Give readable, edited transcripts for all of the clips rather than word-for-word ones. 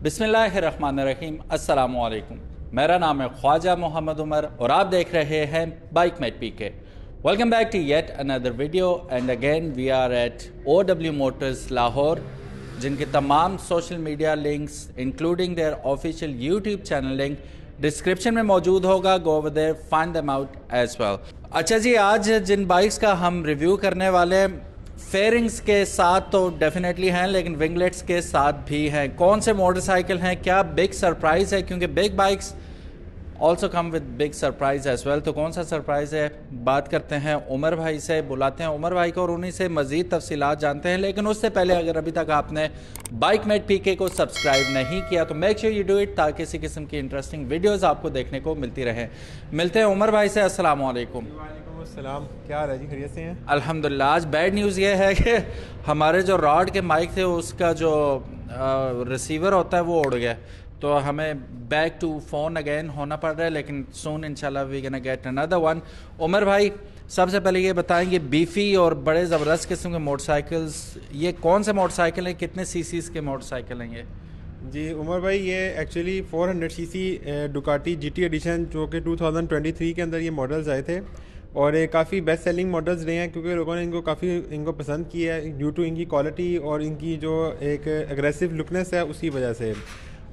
बिस्मिल्लाहिर्रहमानिर्रहीम, अस्सलामु अलैकुम। मेरा नाम है ख्वाजा मोहम्मद उमर और आप देख रहे हैं bike mate PK. Welcome back to yet another video and again we are at OW Motors Lahore, जिनके तमाम social media links including their official YouTube channel link description में मौजूद होगा। Go over there, find them out as well. अच्छा जी, आज जिन bikes का हम रिव्यू करने वाले हैं, फेयरिंग्स के साथ तो डेफिनेटली हैं, लेकिन विंगलेट्स के साथ भी हैं। कौन से मोटरसाइकिल हैं, क्या बिग सरप्राइज़ है, क्योंकि big bikes also come with big surprise as well. तो कौन सा सरप्राइज़ है, बात करते हैं उमर भाई से, बुलाते हैं उमर भाई को और उन्हीं से मज़ीद तफसीलात जानते हैं। लेकिन उससे पहले अगर अभी तक आपने बाइक मेट पीके को सब्सक्राइब नहीं किया तो make sure you do it, ताकि इसी किस्म की इंटरेस्टिंग वीडियोज़ आपको देखने को मिलती रहे। मिलते हैं उमर भाई से। अस्सलाम वालेकुम। सलाम, क्या हाल है जी? खैरियत से हैं? अल्हम्दुलिल्लाह। आज बैड न्यूज़ ये है कि हमारे जो रॉड के माइक थे उसका जो रिसीवर होता है वो उड़ गया, तो हमें बैक टू फ़ोन अगेन होना पड़ रहा है, लेकिन सून इंशाल्लाह we can get another one. Umar भाई, सबसे पहले ये बताएंगे, बीफी और बड़े ज़बरदस्त किस्म के मोटरसाइकिल्स, ये कौन से मोटरसाइकिल हैं, कितने सीसीज के मोटरसाइकिल हैं ये? जी उमर भाई, ये actually 400 CC Ducati GT edition, जो कि 2023 के अंदर ये मॉडल्स आए थे और ये काफ़ी बेस्ट सेलिंग मॉडल्स रहे हैं, क्योंकि लोगों ने इनको पसंद किया है ड्यू टू इनकी क्वालिटी और इनकी जो एक एग्रेसिव लुकनेस है उसी वजह से।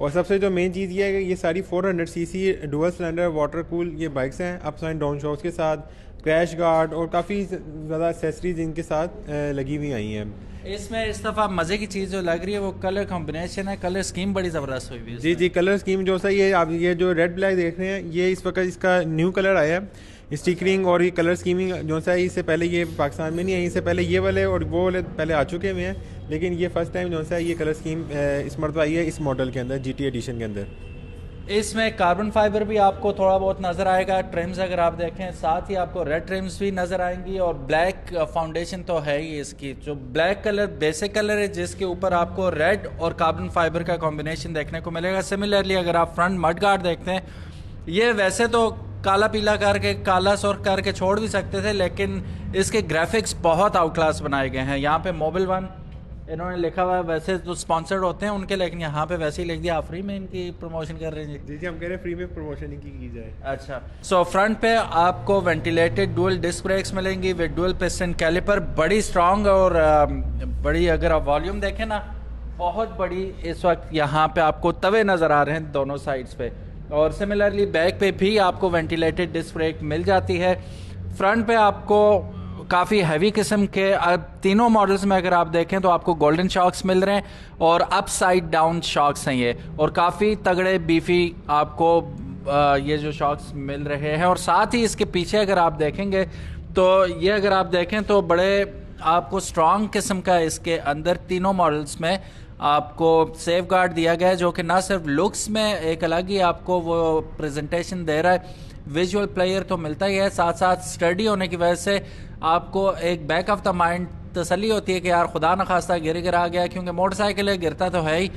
और सबसे जो मेन चीज़ ये है कि ये सारी 400 CC dual cylinder water cool ये बाइक्स हैं, अप्स एंड डाउन शॉक्स के साथ, क्रैश गार्ड और काफ़ी ज़्यादा एक्सेसरीज इनके साथ लगी हुई आई हैं। इसमें इस दफ़ा मज़े की चीज़ जो लग रही है वो कलर कॉम्बिनेशन है, कलर स्कीम बड़ी ज़बरदस्त हुई है। जी, कलर स्कीम जो सा ये आप ये जो रेड ब्लैक देख रहे हैं, ये इस वक्त इसका न्यू कलर आया है। स्टिकरिंग और ये कलर स्कीमिंग जो सा है, इससे पहले ये पाकिस्तान में नहीं आई, इससे पहले ये वाले और वो वाले पहले आ चुके हुए हैं, लेकिन ये फर्स्ट टाइम जो सा है ये कलर स्कीम इस मरतबा आई है इस मॉडल के अंदर, GT एडिशन के अंदर। इसमें कार्बन फाइबर भी आपको थोड़ा बहुत नज़र आएगा, ट्रिम्स अगर आप देखें, साथ ही आपको रेड ट्रिम्स भी नज़र आएंगी और ब्लैक फाउंडेशन तो है ही इसकी। जो ब्लैक कलर बेसिक कलर है, जिसके ऊपर आपको रेड और कार्बन फाइबर का कॉम्बिनेशन देखने को मिलेगा। सिमिलरली अगर आप फ्रंट मड गार्ड देखते हैं, ये वैसे तो काला पीला करके, काला सुर्ख करके छोड़ भी सकते थे, लेकिन इसके ग्राफिक्स बहुत आउट क्लास बनाए गए हैं। यहाँ पे मोबाइल वन इन्होंने लिखा हुआ है, वैसे तो स्पॉन्सर्ड होते हैं उनके, लेकिन यहाँ पे वैसे ही लिख दिया, आप फ्री में इनकी प्रमोशन कर रहे हैं। जी, हम कह रहे हैं फ्री में प्रमोशन इनकी की जाए। अच्छा, सो फ्रंट पे आपको वेंटिलेटेड डुअल डिस्क ब्रेक्स मिलेंगी विद डुअल पिस्टन कैलिपर, बड़ी स्ट्रांग और बड़ी, अगर आप वॉल्यूम देखें ना, बहुत बड़ी इस वक्त यहाँ पे आपको तवे नज़र आ रहे हैं दोनों साइड्स पे। और सिमिलरली बैक पे भी आपको वेंटिलेटेड डिस्क ब्रेक मिल जाती है। फ्रंट पे आपको काफ़ी हैवी किस्म के, अब तीनों मॉडल्स में अगर आप देखें तो आपको गोल्डन शॉक्स मिल रहे हैं और अप साइड डाउन शॉक्स हैं ये, और काफ़ी तगड़े बीफी आपको ये जो शॉक्स मिल रहे हैं। और साथ ही इसके पीछे अगर आप देखेंगे तो ये, अगर आप देखें तो बड़े आपको स्ट्रॉन्ग किस्म का इसके अंदर तीनों मॉडल्स में आपको सेफ गार्ड दिया गया है, जो कि ना सिर्फ लुक्स में एक अलग ही आपको वो प्रेजेंटेशन दे रहा है, विजुअल प्लेयर तो मिलता ही है, साथ साथ स्टडी होने की वजह से आपको एक बैक ऑफ द माइंड तसल्ली होती है कि यार खुदा न खास्ता गिरा गया, क्योंकि मोटरसाइकिल है, गिरता तो है ही।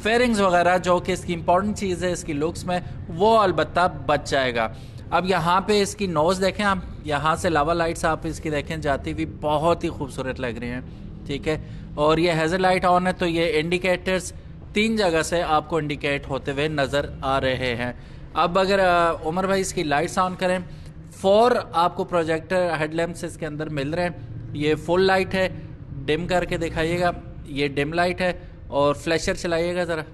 फेयरिंग्स वगैरह जो कि इसकी इंपॉर्टेंट चीज़ है इसकी लुक्स में, वो अलबत्ता बच जाएगा। अब यहाँ पे इसकी नोज़ देखें आप, यहाँ से लावा लाइट्स आप इसकी देखें जाती हुई, बहुत ही खूबसूरत लग रही हैं, ठीक है। और ये हेजर लाइट ऑन है, तो ये इंडिकेटर्स 3 जगह से आपको इंडिकेट होते हुए नज़र आ रहे हैं। अब अगर उमर भाई इसकी लाइट्स ऑन करें, 4 आपको प्रोजेक्टर हेडलैम्प्स इसके अंदर मिल रहे हैं। ये फुल लाइट है, डिम करके दिखाइएगा, ये डिम लाइट है, और फ्लैशर चलाइएगा ज़रा,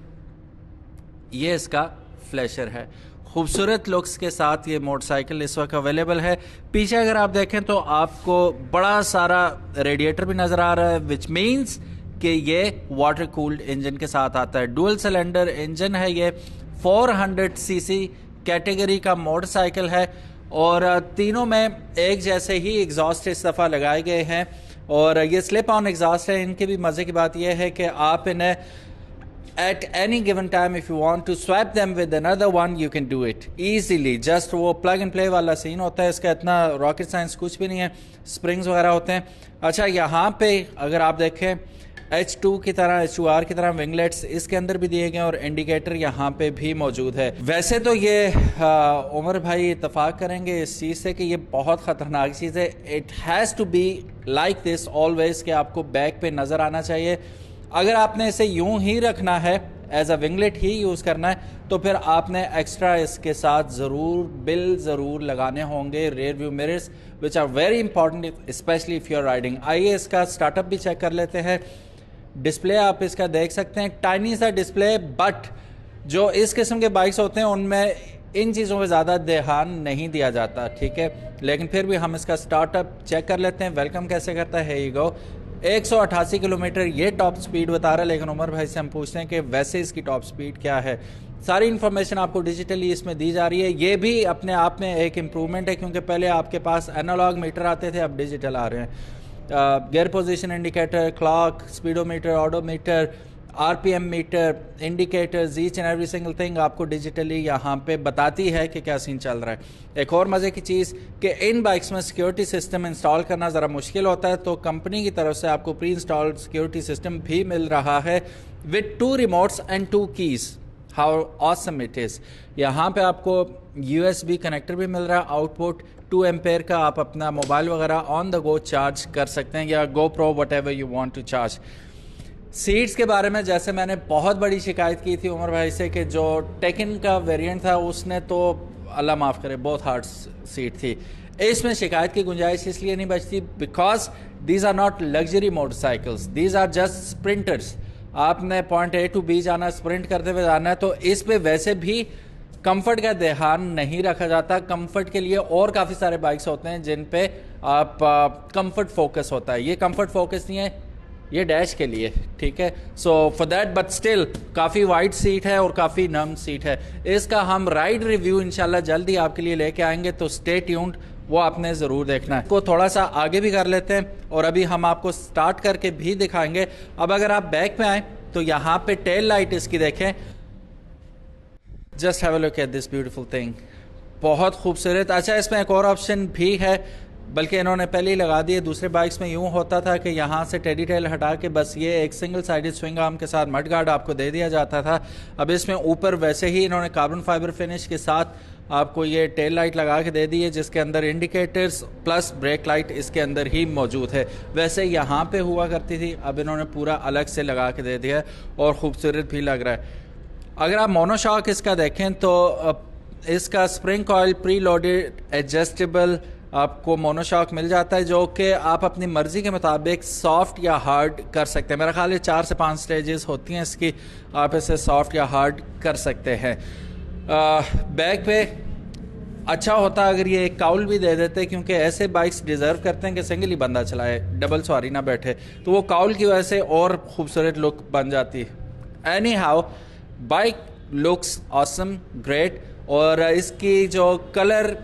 ये इसका फ्लैशर है। खूबसूरत लुक्स के साथ ये मोटरसाइकिल इस वक्त अवेलेबल है। पीछे अगर आप देखें तो आपको बड़ा सारा रेडिएटर भी नज़र आ रहा है, विच मीन्स कि ये वाटर कूल्ड इंजन के साथ आता है। डुअल सिलेंडर इंजन है ये, 400 सीसी कैटेगरी का मोटरसाइकिल है, और तीनों में एक जैसे ही एग्जॉस्ट इस दफ़ा लगाए गए हैं, और ये स्लिप ऑन एग्जॉस्ट है। इनके भी मज़े की बात यह है कि आप इन्हें at any given time if you want to swap them with another one you can do it easily, just वो plug and play वाला सीन होता है इसका, इतना रॉकेट साइंस कुछ भी नहीं है, स्प्रिंग्स वगैरह होते हैं। अच्छा, यहाँ पे अगर आप देखें H2 की तरह, H2R की तरह विंगलेट्स इसके अंदर भी दिए गए और इंडिकेटर यहाँ पे भी मौजूद है। वैसे तो ये उमर भाई इत्तेफाक करेंगे इस चीज़ से कि ये बहुत ख़तरनाक चीज़ है। It has to be like this always, कि आपको बैक पे नज़र आना चाहिए। अगर आपने इसे यूं ही रखना है एज अ विंगलेट ही यूज़ करना है तो फिर आपने एक्स्ट्रा इसके साथ ज़रूर लगाने होंगे rear view mirrors which are very important specially if you are riding. आइए इसका स्टार्टअप भी चेक कर लेते हैं। डिस्प्ले आप इसका देख सकते हैं, टाइनी सा डिस्प्ले, बट जो इस किस्म के बाइक्स होते हैं उनमें इन चीज़ों पे ज़्यादा ध्यान नहीं दिया जाता, ठीक है। लेकिन फिर भी हम इसका स्टार्टअप चेक कर लेते हैं। वेलकम कैसे करता है ये गो। 188 किलोमीटर ये टॉप स्पीड बता रहा है, लेकिन उमर भाई से हम पूछते हैं कि वैसे इसकी टॉप स्पीड क्या है। सारी इन्फॉर्मेशन आपको डिजिटली इसमें दी जा रही है। ये भी अपने आप में एक इम्प्रूवमेंट है, क्योंकि पहले आपके पास एनालॉग मीटर आते थे, अब डिजिटल आ रहे हैं। Gear position indicator, clock, speedometer, odometer, RPM meter, indicators, each and every single thing आपको डिजिटली यहाँ पे बताती है कि क्या सीन चल रहा है। एक और मज़े की चीज़ कि इन बाइक्स में सिक्योरिटी सिस्टम इंस्टॉल करना ज़रा मुश्किल होता है, तो कंपनी की तरफ से आपको प्री इंस्टॉल्ड सिक्योरिटी सिस्टम भी मिल रहा है with 2 remotes and 2 keys. How awesome it is. यहाँ पे आपको USB कनेक्टर भी मिल रहा है, आउटपुट 2 एम्पेयर का। आप अपना मोबाइल वगैरह ऑन द गो चार्ज कर सकते हैं, या go pro whatever you want to charge. Seats के बारे में जैसे मैंने बहुत बड़ी शिकायत की थी उमर भाई से कि जो टेकन का वेरिएंट था उसने तो अल्लाह माफ़ करे बहुत हार्ड सीट थी। इसमें शिकायत की गुंजाइश इसलिए नहीं बचती because these are not luxury motorcycles, these are just sprinters. आपने पॉइंट A to B जाना, स्प्रिंट करते हुए जाना है, तो इस पे वैसे भी कंफर्ट का ध्यान नहीं रखा जाता। कंफर्ट के लिए और काफ़ी सारे बाइक्स होते हैं जिन पे आप कंफर्ट फोकस होता है। ये कंफर्ट फोकस नहीं है, ये डैश के लिए, ठीक है। So for that but still काफ़ी वाइड सीट है और काफ़ी नर्म सीट है। इसका हम राइड रिव्यू इंशाल्लाह जल्दी आपके लिए लेके आएंगे, तो स्टे ट्यून्ड, वो आपने ज़रूर देखना है। को थोड़ा सा आगे भी कर लेते हैं और अभी हम आपको स्टार्ट करके भी दिखाएंगे। अब अगर आप बैक में आए तो यहाँ पे टेल लाइट इसकी देखें, just have a look at this beautiful thing, बहुत खूबसूरत। अच्छा, इसमें एक और ऑप्शन भी है, बल्कि इन्होंने पहले ही लगा दिए। दूसरे बाइक्स में यूँ होता था कि यहाँ से टेडी टेल हटा के बस ये एक सिंगल साइडेड स्विंग आर्म के साथ मड गार्ड आपको दे दिया जाता था। अब इसमें ऊपर वैसे ही इन्होंने कार्बन फाइबर फिनिश के साथ आपको ये टेल लाइट लगा के दे दी है, जिसके अंदर इंडिकेटर्स प्लस ब्रेक लाइट इसके अंदर ही मौजूद है। वैसे यहाँ पे हुआ करती थी, अब इन्होंने पूरा अलग से लगा के दे दिया है और ख़ूबसूरत भी लग रहा है। अगर आप मोनोशॉक इसका देखें तो इसका spring coil pre loaded adjustable आपको मोनोशॉक मिल जाता है, जो कि आप अपनी मर्ज़ी के मुताबिक सॉफ्ट या हार्ड कर सकते हैं। मेरा ख्याल है 4 से 5 स्टेजेस होती हैं इसकी, आप इसे सॉफ्ट या हार्ड कर सकते हैं। बैक पे अच्छा होता अगर ये एक काउल भी दे देते, क्योंकि ऐसे बाइक्स डिज़र्व करते हैं कि सिंगल ही बंदा चलाए, डबल सवारी ना बैठे, तो वो काउल की वजह से और खूबसूरत लुक बन जाती है। Any how bike looks awesome, great, और इसकी जो कलर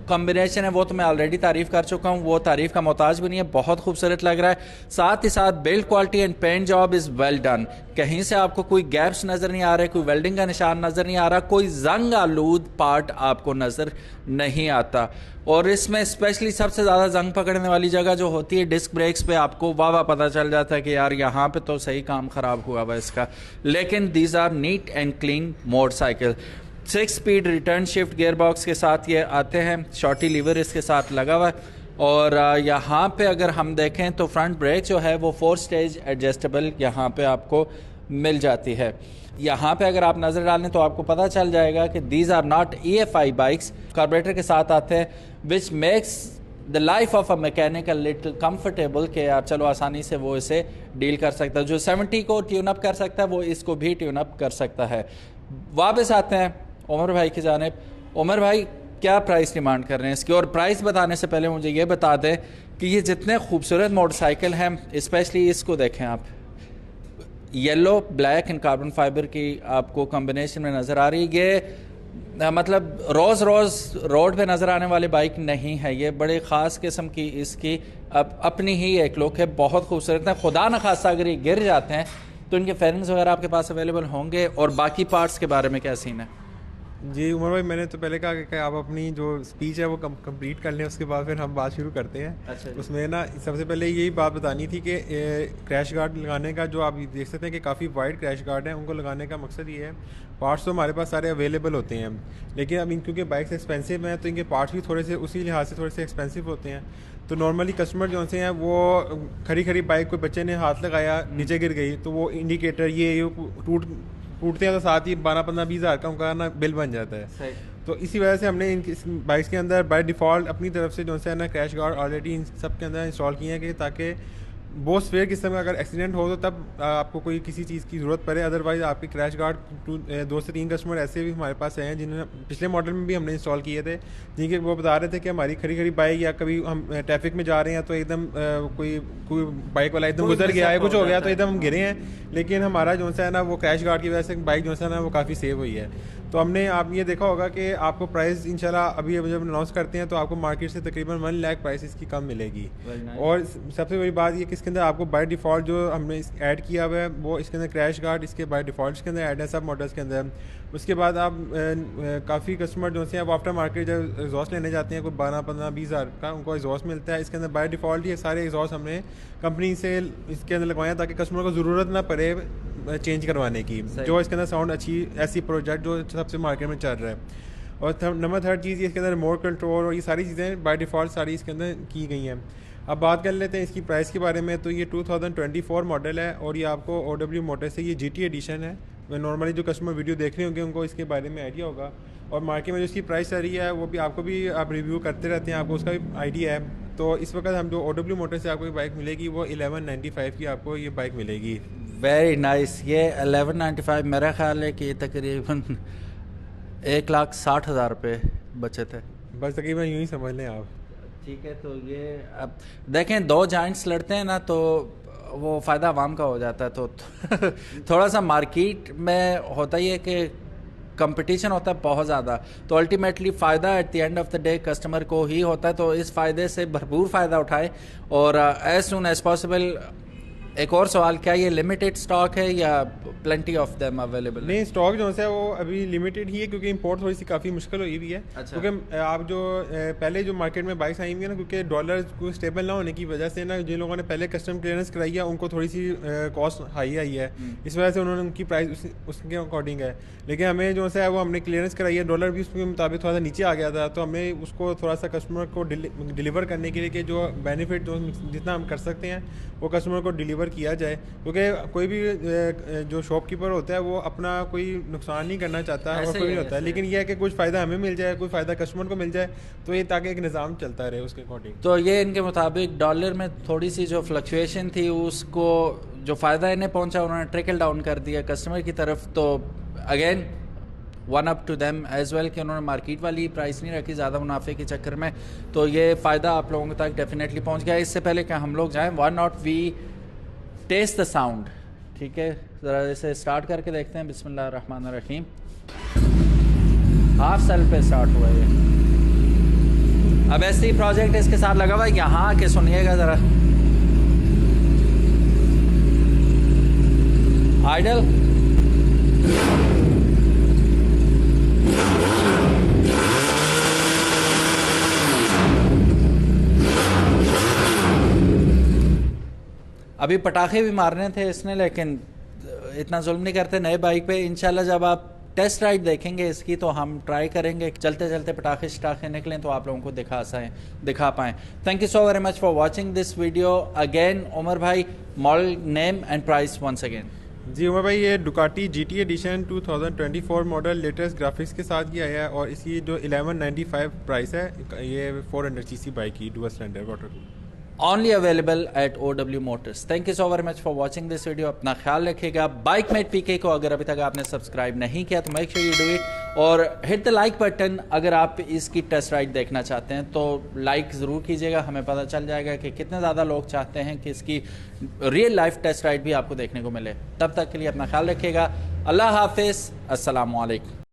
कॉम्बिनेशन है वो तो मैं ऑलरेडी तारीफ़ कर चुका हूँ, वो तारीफ़ का मोहताज भी नहीं है, बहुत खूबसूरत लग रहा है। साथ ही साथ build quality and paint job is well done. कहीं से आपको कोई गैप्स नज़र नहीं आ रहे, कोई वेल्डिंग का निशान नज़र नहीं आ रहा, कोई जंग आलूद पार्ट आपको नज़र नहीं आता। और इसमें स्पेशली सबसे ज़्यादा जंग पकड़ने वाली जगह जो होती है डिस्क ब्रेक्स पे, आपको वाह पता चल जाता है कि यार यहाँ पे तो सही काम ख़राब हुआ हुआ इसका। लेकिन these are neat and clean motorcycle. 6 speed return shift gear box के साथ ये आते हैं, शॉर्टी लीवर इसके साथ लगा हुआ है। और यहाँ पे अगर हम देखें तो फ्रंट ब्रेक जो है वो 4 स्टेज एडजस्टेबल यहाँ पे आपको मिल जाती है। यहाँ पे अगर आप नज़र डालें तो आपको पता चल जाएगा कि these are not EFI bikes, carburettor के साथ आते हैं, which makes the life of a mechanical little comfortable, कि आप चलो आसानी से वो इसे डील कर सकता है। जो 70 को ट्यून अप कर सकता है वो इसको भी ट्यून अप कर सकता है। वापस आते हैं उमर भाई की जानिब। उमर भाई क्या प्राइस डिमांड कर रहे हैं इसकी? और प्राइस बताने से पहले मुझे ये बता दें कि ये जितने खूबसूरत मोटरसाइकिल हैं, स्पेशली इसको देखें आप, yellow black and carbon fibre की आपको कॉम्बिनेशन में नज़र आ रही है। ये मतलब रोज़ रोड पे नज़र आने वाली बाइक नहीं है, ये बड़े ख़ास किस्म की इसकी अपनी ही एक लुक है, बहुत खूबसूरत है। खुदा न खासा अगर ये गिर जाते हैं तो इनके फेयरिंग्स वगैरह आपके पास अवेलेबल होंगे। और बाकी पार्ट्स के बारे में क्या सीन है? जी उमर भाई, मैंने तो पहले कहा कि आप अपनी जो स्पीच है वो कंप्लीट कर लें, उसके बाद फिर हम बात शुरू करते हैं। अच्छा, उसमें ना सबसे पहले यही बात बतानी थी कि क्रैश गार्ड लगाने का, जो आप देख सकते हैं कि काफ़ी वाइड क्रैश गार्ड है, उनको लगाने का मकसद ये है, पार्ट्स तो हमारे पास सारे अवेलेबल होते हैं, लेकिन अब क्योंकि बाइक्स एक्सपेंसिव हैं तो इनके पार्ट्स भी थोड़े से उसी लिहाज से थोड़े से एक्सपेंसिव होते हैं। तो नॉर्मली कस्टमर जो से हैं वो खरी बाइक, कोई बच्चे ने हाथ लगाया नीचे गिर गई तो वो इंडिकेटर ये टूट टूटते हैं तो साथ ही 12-15-20 हज़ार का उनका ना बिल बन जाता है। तो इसी वजह से हमने इस बाइक्स के अंदर बाय डिफ़ॉल्ट अपनी तरफ से जो है ना क्रैश गार्ड ऑलरेडी इन सब के अंदर इंस्टॉल किए हैं कि ताकि बहुत स्पेयर किस्म का अगर एक्सीडेंट हो तो तब आपको कोई किसी चीज़ की ज़रूरत पड़े। अदरवाइज़ आपके क्रैश गार्ड 2 से 3 कस्टमर ऐसे भी हमारे पास हैं जिन्होंने पिछले मॉडल में भी हमने इंस्टॉल किए थे, जिनके वो बता रहे थे कि हमारी खड़ी खड़ी बाइक या कभी हम ट्रैफिक में जा रहे हैं तो एकदम कोई बाइक वाला एकदम गुजर गया है, कुछ हो गया तो एकदम हम गिरे हैं, लेकिन हमारा जो है ना वो क्रैश गार्ड की वजह से बाइक जो है ना वो काफ़ी सेव हुई है। तो हमने आप ये देखा होगा कि आपको प्राइस इंशाल्लाह अभी जब अनाउंस करते हैं तो आपको मार्केट से तकरीबन 1 लाख प्राइस इसकी कम मिलेगी। और सबसे बड़ी बात ये कि इसके अंदर आपको बाय डिफ़ॉल्ट जो हमने ऐड किया हुआ है वो इसके अंदर क्रैश गार्ड इसके बाय डिफ़ॉल्ट इसके अंदर ऐड है सब मॉडल्स के अंदर। उसके बाद आप काफ़ी कस्टमर जो हैं वो आफ्टर मार्केट जब एग्जॉस्ट लेने जाते हैं कोई 12-15-20 हज़ार का उनको एग्जॉस्ट मिलता है। इसके अंदर बाय डिफ़ॉल्ट ये सारे एग्जॉस्ट हमने कंपनी से इसके अंदर लगवाए ताकि कस्टमर को ज़रूरत ना पड़े चेंज करवाने की। जो इसके अंदर साउंड अच्छी ऐसी प्रोजेक्ट जो सबसे मार्केट में चल रहा है। और नंबर 3 चीज़ इसके अंदर रिमोट कंट्रोल और ये सारी चीज़ें बाय डिफ़ॉल्ट सारी इसके अंदर की गई हैं। अब बात कर लेते हैं इसकी प्राइस के बारे में। तो ये 2024 मॉडल है और ये आपको OW मोटर से ये GT एडिशन है। नॉर्मली जो कस्टमर वीडियो देख रहे होंगे उनको इसके बारे में आइडिया होगा। और मार्केट में जो इसकी प्राइस चल रही है वो भी आपको भी आप रिव्यू करते रहते हैं, आपको उसका भी आइडिया है। तो इस वक्त हम जो OW मोटर से आपको बाइक मिलेगी वो 1195 की आपको ये बाइक मिलेगी। Very nice. ये 1195 मेरा ख्याल है कि तकरीबन 1,60,000 रुपये बचत है। बस तकरीबन यूँ ही समझ लें आप। ठीक है, तो ये अब देखें 2 जाइंट्स लड़ते हैं ना तो वो फ़ायदा आवाम का हो जाता है। तो थोड़ा सा मार्केट में होता ही है कि कंपटीशन होता है बहुत ज़्यादा, तो अल्टीमेटली फ़ायदा at the end of the day customer को ही होता है। तो इस फ़ायदे से भरपूर फ़ायदा उठाए और एज सून एज पॉसिबल। एक और सवाल, क्या ये लिमिटेड स्टॉक है या प्लेंटी ऑफ देम अवेलेबल? नहीं, स्टॉक जो है वो अभी लिमिटेड ही है क्योंकि इंपोर्ट थोड़ी सी काफ़ी मुश्किल हुई भी है। अच्छा। क्योंकि आप जो पहले जो मार्केट में बाइक्स आई हुई है ना, क्योंकि डॉलर को स्टेबल ना होने की वजह से ना जिन लोगों ने पहले कस्टम क्लियरेंस कराई है उनको थोड़ी सी कॉस्ट हाई आई है, इस वजह से उन्होंने उनकी प्राइस उसके अकॉर्डिंग है। लेकिन हमें जो है वो हमने क्लियरेंस कराई है, डॉलर भी उसके मुताबिक थोड़ा सा नीचे आ गया था, तो हमें उसको थोड़ा सा कस्टमर को डिलीवर करने के लिए कि जो बेनिफिट जो जितना हम कर सकते हैं वो कस्टमर को डिलीवर किया जाए। क्योंकि कोई भी जो शॉपकीपर होता है वो अपना कोई नुकसान नहीं करना चाहता और कोई नहीं होता है, लेकिन यह है कि कुछ फ़ायदा हमें मिल जाए, कोई फ़ायदा कस्टमर को मिल जाए, तो ये ताकि एक निज़ाम चलता रहे उसके अकॉर्डिंग। तो ये इनके मुताबिक डॉलर में थोड़ी सी जो फ्लक्चुएशन थी उसको जो फ़ायदा इन्हें पहुंचा उन्होंने ट्रिकल डाउन कर दिया कस्टमर की तरफ। तो again one up to them as well कि उन्होंने मार्केट वाली प्राइस नहीं रखी ज़्यादा मुनाफे के चक्कर में। तो ये फ़ायदा आप लोगों तक डेफिनेटली पहुँच गया। इससे पहले कि हम लोग जाएँ, why not we test the sound. ठीक है, ज़रा इसे स्टार्ट करके देखते हैं। बिस्मिल्लाह रहमान रहीम। हाफ सेल पे स्टार्ट हुआ है। अब ऐसे ही प्रोजेक्ट इसके साथ लगा हुआ है, यहाँ आके सुनिएगा ज़रा। आइडल अभी पटाखे भी मारने थे इसने, लेकिन इतना जुल्म नहीं करते नए बाइक पे। इंशाल्लाह जब आप टेस्ट राइड देखेंगे इसकी तो हम ट्राई करेंगे चलते चलते पटाखे शटाखे निकलें तो आप लोगों को दिखा पाएँ। Thank you so very much for watching this video. Again Umar भाई, model name and price once again. जी उमर भाई, ये Ducati GT edition 2024 model latest graphics के साथ ही आया है और इसकी जो 1195 प्राइस है, ये 400cc बाइक की dual cylinder water only available at OW Motors. Thank you so very much for watching this video. अपना ख्याल रखिएगा। बाइक मेट PK को अगर अभी तक आपने सब्सक्राइब नहीं किया तो make sure you do it और हिट द लाइक बटन। अगर आप इसकी टेस्ट राइड देखना चाहते हैं तो लाइक ज़रूर कीजिएगा, हमें पता चल जाएगा कि कितने ज़्यादा लोग चाहते हैं कि इसकी रियल लाइफ टेस्ट राइड भी आपको देखने को मिले। तब तक के लिए अपना ख्याल रखिएगा। अल्लाह हाफिज़, अस्सलामु अलैकुम।